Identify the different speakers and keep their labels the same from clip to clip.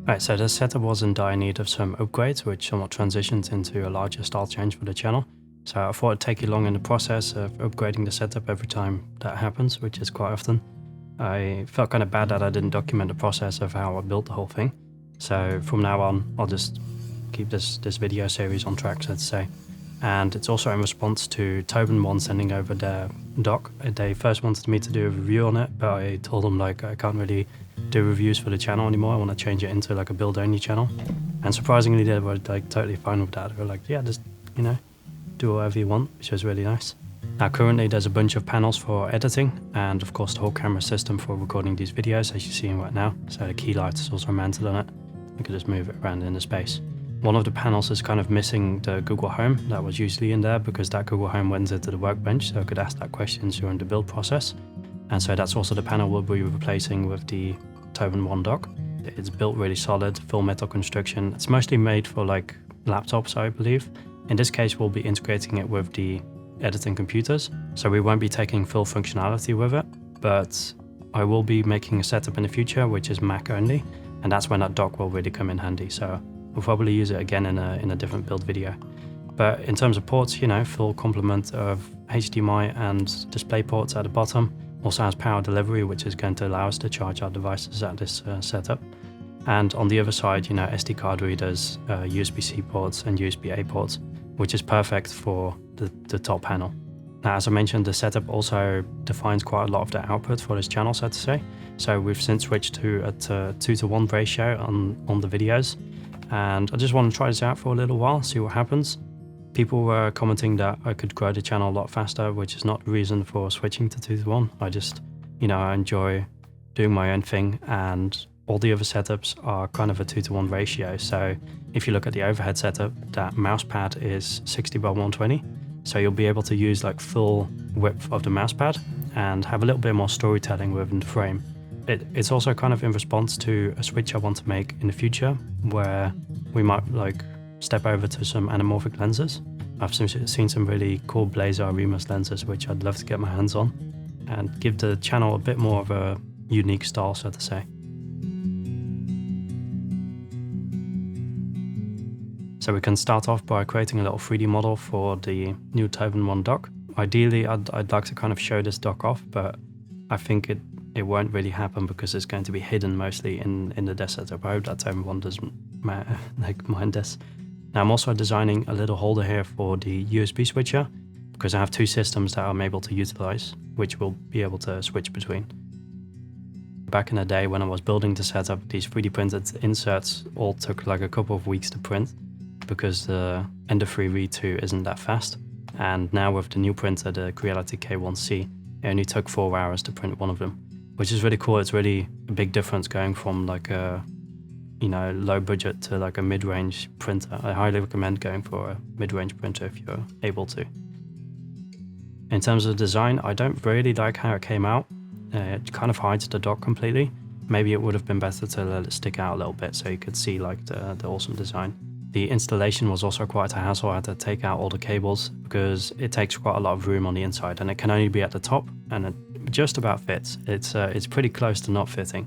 Speaker 1: Right, so the setup was in dire need of some upgrades, which somewhat transitions into a larger style change for the channel. So I thought it'd take you long in the process of upgrading the setup every time that happens, which is quite often. I felt kind of bad that I didn't document the process of how I built the whole thing. So from now on, I'll just keep this video series on track, so to say. And it's also in response to TobenOne sending over their dock. They first wanted me to do a review on it, but I told them like I can't really do reviews for the channel anymore. I want to change it into like a build only channel. And surprisingly they were like totally fine with that. They were like, yeah, just, you know, do whatever you want, which was really nice. Now currently there's a bunch of panels for editing and of course the whole camera system for recording these videos as you're seeing right now. So the key light is also mounted on it. You can just move it around in the space. One of the panels is kind of missing the Google Home that was usually in there because that Google Home went into the workbench, so I could ask that question during the build process. And so that's also the panel we'll be replacing with the TobenOne dock. It's built really solid, full metal construction. It's mostly made for like laptops, I believe. In this case, we'll be integrating it with the editing computers, so we won't be taking full functionality with it, but I will be making a setup in the future which is Mac only, and that's when that dock will really come in handy. So we'll probably use it again in a different build video. But in terms of ports, you know, full complement of HDMI and display ports at the bottom. Also has power delivery, which is going to allow us to charge our devices at this setup. And on the other side, you know, SD card readers, USB-C ports and USB-A ports, which is perfect for the top panel. Now, as I mentioned, the setup also defines quite a lot of the output for this channel, so to say. So we've since switched to a 2:1 ratio on the videos. And I just want to try this out for a little while, see what happens. People were commenting that I could grow the channel a lot faster, which is not the reason for switching to 2:1. I just, you know, I enjoy doing my own thing, and all the other setups are kind of a 2:1 ratio. So if you look at the overhead setup, that mouse pad is 60 by 120. So you'll be able to use like full width of the mouse pad and have a little bit more storytelling within the frame. It's also kind of in response to a switch I want to make in the future, where we might like step over to some anamorphic lenses. I've seen some really cool Blazer Remus lenses, which I'd love to get my hands on and give the channel a bit more of a unique style, so to say. So we can start off by creating a little 3D model for the new TobenOne dock. Ideally, I'd like to kind of show this dock off, but I think it won't really happen because it's going to be hidden mostly in the desk setup. I hope that TobenOne doesn't mind this. Now I'm also designing a little holder here for the USB switcher because I have two systems that I'm able to utilize, which we'll be able to switch between. Back in the day when I was building the setup, these 3D printed inserts all took like a couple of weeks to print because the Ender 3 V2 isn't that fast. And now with the new printer, the Creality K1C, it only took 4 hours to print one of them, which is really cool. It's really a big difference going from like a, you know, low budget to like a mid-range printer. I highly recommend going for a mid-range printer if you're able to. In terms of design, I don't really like how it came out. It kind of hides the dock completely. Maybe it would have been better to let it stick out a little bit so you could see like the awesome design. The installation was also quite a hassle. I had to take out all the cables because it takes quite a lot of room on the inside, and it can only be at the top, and it just about fits. It's pretty close to not fitting.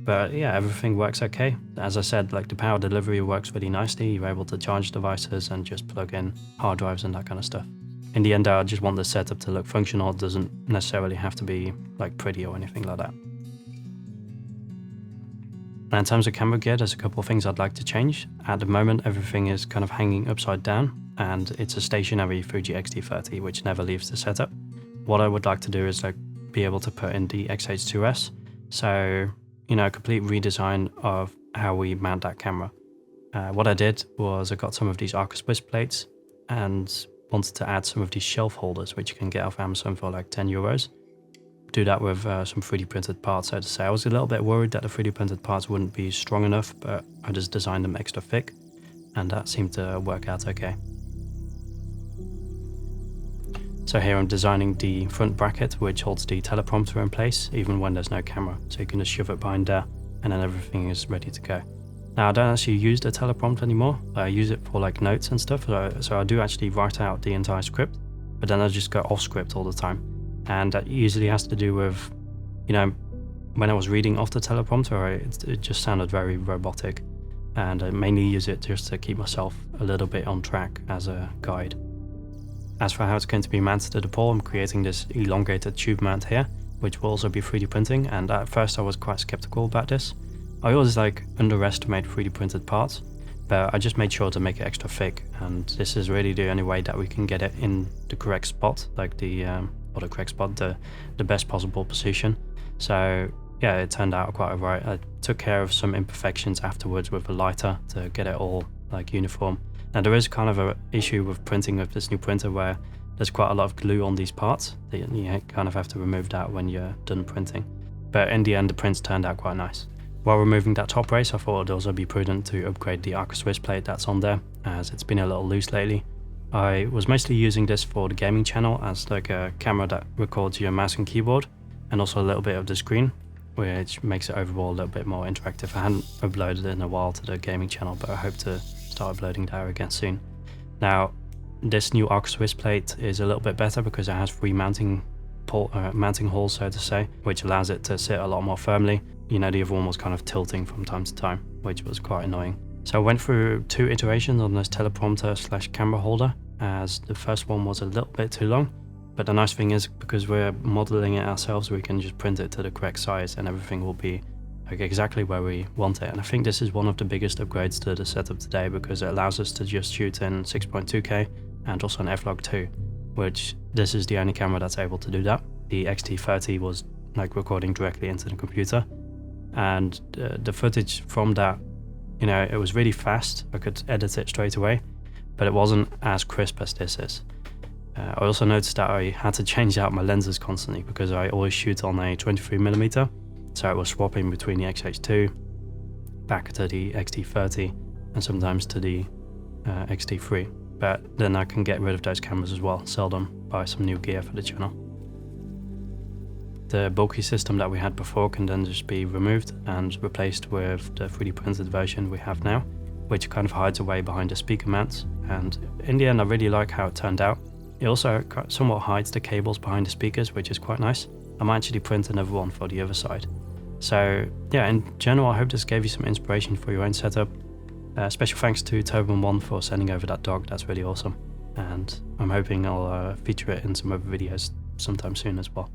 Speaker 1: But yeah, everything works okay. As I said, like the power delivery works really nicely. You're able to charge devices and just plug in hard drives and that kind of stuff. In the end, I just want the setup to look functional. It doesn't necessarily have to be like pretty or anything like that. Now in terms of camera gear, there's a couple of things I'd like to change. At the moment, everything is kind of hanging upside down, and it's a stationary Fuji X-T30, which never leaves the setup. What I would like to do is like be able to put in the X-H2S. So, you know, a complete redesign of how we mount that camera. What I did was I got some of these Arcosplis plates and wanted to add some of these shelf holders, which you can get off Amazon for like 10 euros. Do that with some 3D printed parts, so to say. I was a little bit worried that the 3D printed parts wouldn't be strong enough, but I just designed them extra thick, and that seemed to work out okay. So here I'm designing the front bracket, which holds the teleprompter in place, even when there's no camera. So you can just shove it behind there, and then everything is ready to go. Now I don't actually use the teleprompter anymore. I use it for like notes and stuff, so I do actually write out the entire script, but then I just go off script all the time. And that usually has to do with, you know, when I was reading off the teleprompter, it just sounded very robotic. and I mainly use it just to keep myself a little bit on track as a guide. As for how it's going to be mounted to the pole, I'm creating this elongated tube mount here, which will also be 3D printing, and at first I was quite skeptical about this. I always underestimate 3D printed parts, but I just made sure to make it extra thick, and this is really the only way that we can get it in the correct spot, the best possible position. So yeah, it turned out quite alright. I took care of some imperfections afterwards with a lighter to get it all uniform. Now there is kind of an issue with printing with this new printer where there's quite a lot of glue on these parts. You kind of have to remove that when you're done printing. But in the end, the prints turned out quite nice. While removing that top brace, I thought it'd also be prudent to upgrade the Accessory plate that's on there, as it's been a little loose lately. I was mostly using this for the gaming channel as like a camera that records your mouse and keyboard, and also a little bit of the screen, which makes it overall a little bit more interactive. I hadn't uploaded it in a while to the gaming channel, but I hope to start uploading that again soon. Now, this new Accessory plate is a little bit better because it has 3 mounting holes, so to say, which allows it to sit a lot more firmly. You know, the other one was kind of tilting from time to time, which was quite annoying. So I went through 2 iterations on this teleprompter / camera holder, as the first one was a little bit too long. But the nice thing is, because we're modeling it ourselves, we can just print it to the correct size and everything will be like exactly where we want it. And I think this is one of the biggest upgrades to the setup today, because it allows us to just shoot in 6.2K and also an f-log2, which this is the only camera that's able to do that. The XT30 was like recording directly into the computer, and the footage from that, you know, it was really fast. I could edit it straight away, but it wasn't as crisp as this is. I also noticed that I had to change out my lenses constantly because I always shoot on a 23mm, so I was swapping between the XH2 back to the XT30 and sometimes to the XT3. But then I can get rid of those cameras as well, sell them, buy some new gear for the channel. The bulky system that we had before can then just be removed and replaced with the 3D printed version we have now, which kind of hides away behind the speaker mounts. And in the end, I really like how it turned out. It also somewhat hides the cables behind the speakers, which is quite nice. I might actually print another one for the other side. So yeah, in general, I hope this gave you some inspiration for your own setup. Special thanks to TobenOne for sending over that dock. That's really awesome. And I'm hoping I'll feature it in some other videos sometime soon as well.